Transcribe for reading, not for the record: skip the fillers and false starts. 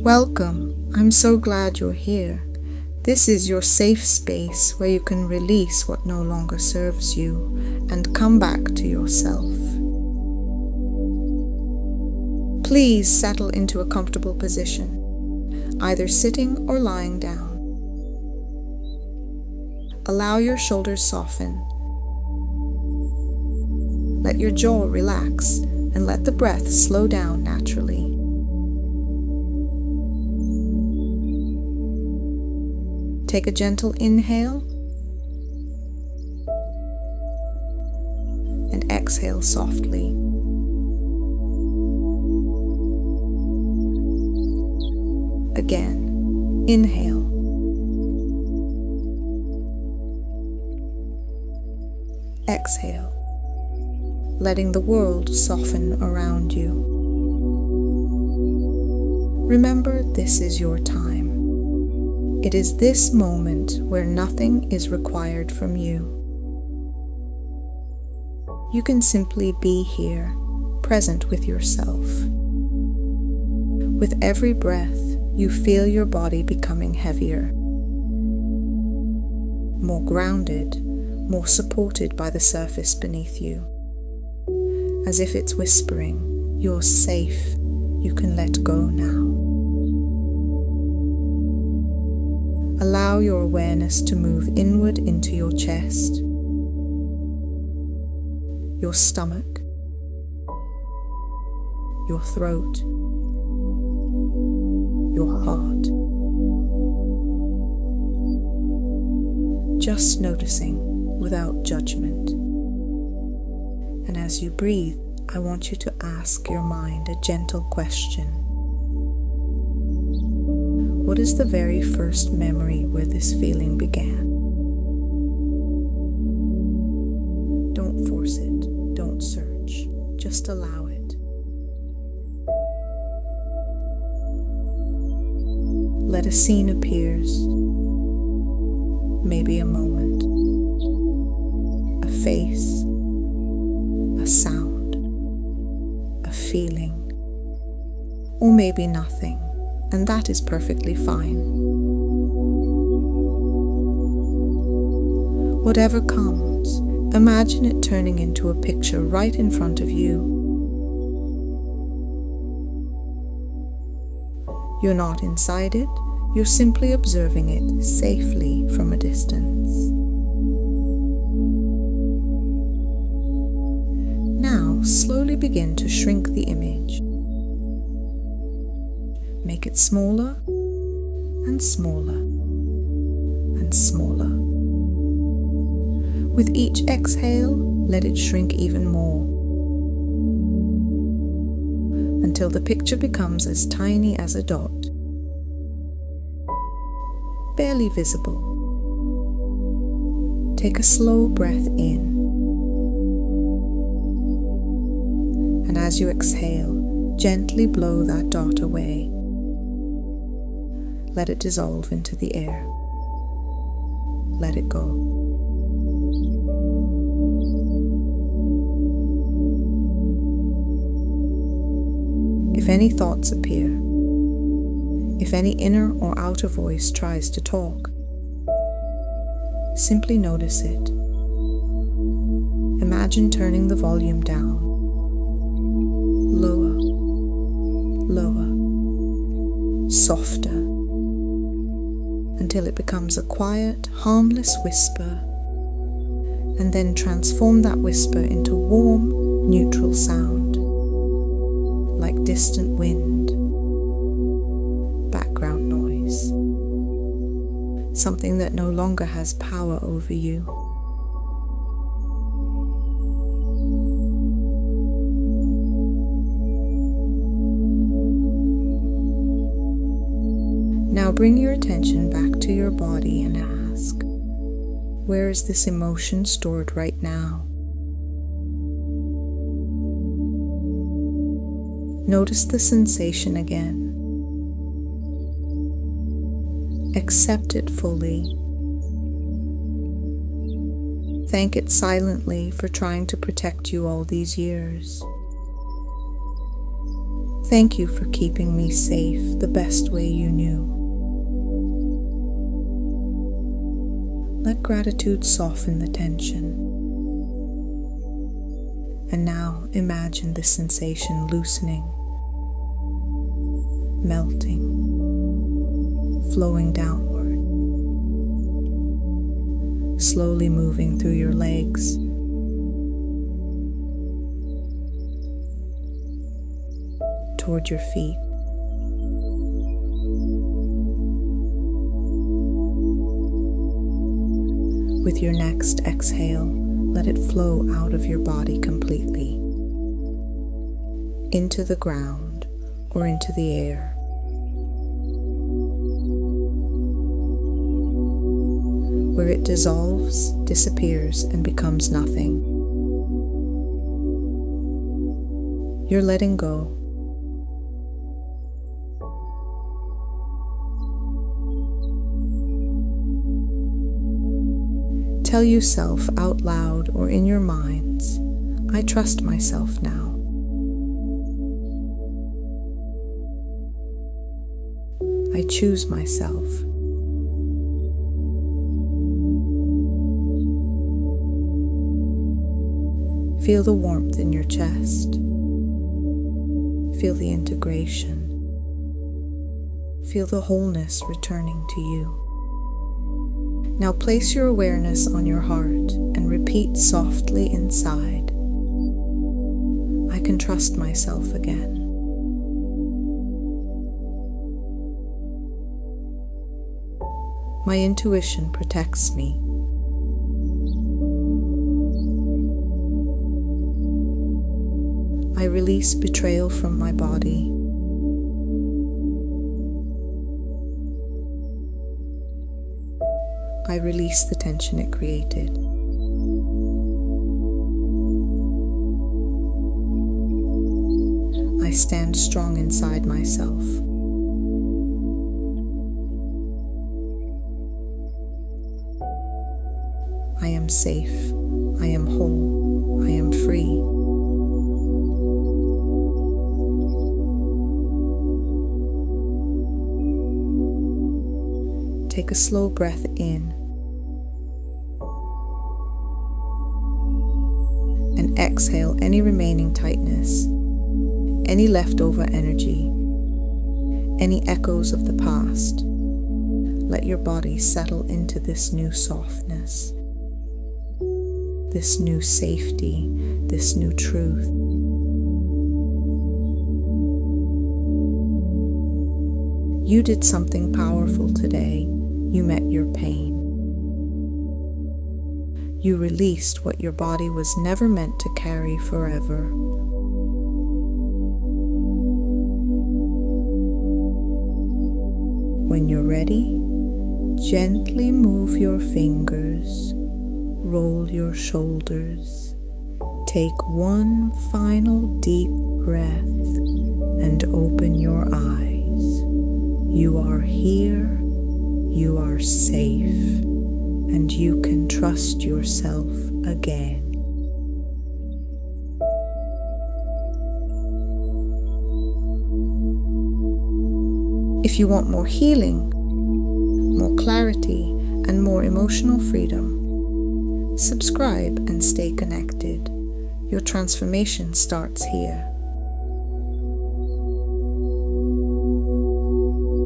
Welcome. I'm so glad you're here. This is your safe space where you can release what no longer serves you and come back to yourself. Please settle into a comfortable position, either sitting or lying down. Allow your shoulders soften. Let your jaw relax and let the breath slow down naturally. Take a gentle inhale and exhale softly. Again, inhale. Exhale, letting the world soften around you. Remember, this is your time. It is this moment where nothing is required from you. You can simply be here, present with yourself. With every breath, you feel your body becoming heavier, more grounded, more supported by the surface beneath you. As if it's whispering, "You're safe, you can let go now." Allow your awareness to move inward into your chest, your stomach, your throat, your heart. Just noticing without judgment. And as you breathe, I want you to ask your mind a gentle question. What is the very first memory where this feeling began? Don't force it, don't search, just allow it. Let a scene appears, maybe a moment, a face, a sound, a feeling, or maybe nothing. And that is perfectly fine. Whatever comes, imagine it turning into a picture right in front of you. You're not inside it, you're simply observing it safely from a distance. Now, slowly begin to shrink the image. Make it smaller and smaller and smaller. With each exhale, let it shrink even more until the picture becomes as tiny as a dot, barely visible. Take a slow breath in, and as you exhale, gently blow that dot away. Let it dissolve into the air. Let it go. If any thoughts appear, if any inner or outer voice tries to talk, simply notice it. Imagine turning the volume down, lower, lower, softer, until it becomes a quiet, harmless whisper, and then transform that whisper into warm, neutral sound, like distant wind, background noise, something that no longer has power over you. Now bring your attention back to your body and ask, where is this emotion stored right now? Notice the sensation again. Accept it fully. Thank it silently for trying to protect you all these years. Thank you for keeping me safe the best way you knew. Let gratitude soften the tension. And now imagine this sensation loosening, melting, flowing downward, slowly moving through your legs, toward your feet, with your next exhale, let it flow out of your body completely, into the ground or into the air. Where it dissolves, disappears, and becomes nothing. You're letting go. Tell yourself out loud or in your minds, I trust myself now. I choose myself. Feel the warmth in your chest. Feel the integration. Feel the wholeness returning to you. Now place your awareness on your heart and repeat softly inside, I can trust myself again. My intuition protects me. I release betrayal from my body. I release the tension it created. I stand strong inside myself. I am safe. I am whole. I am free. Take a slow breath in and exhale any remaining tightness, any leftover energy, any echoes of the past. Let your body settle into this new softness, this new safety, this new truth. You did something powerful today. You met your pain. You released what your body was never meant to carry forever. When you're ready, gently move your fingers, roll your shoulders, take one final deep breath, and open your eyes. You are here. You are safe, and you can trust yourself again. If you want more healing, more clarity, and more emotional freedom, subscribe and stay connected. Your transformation starts here.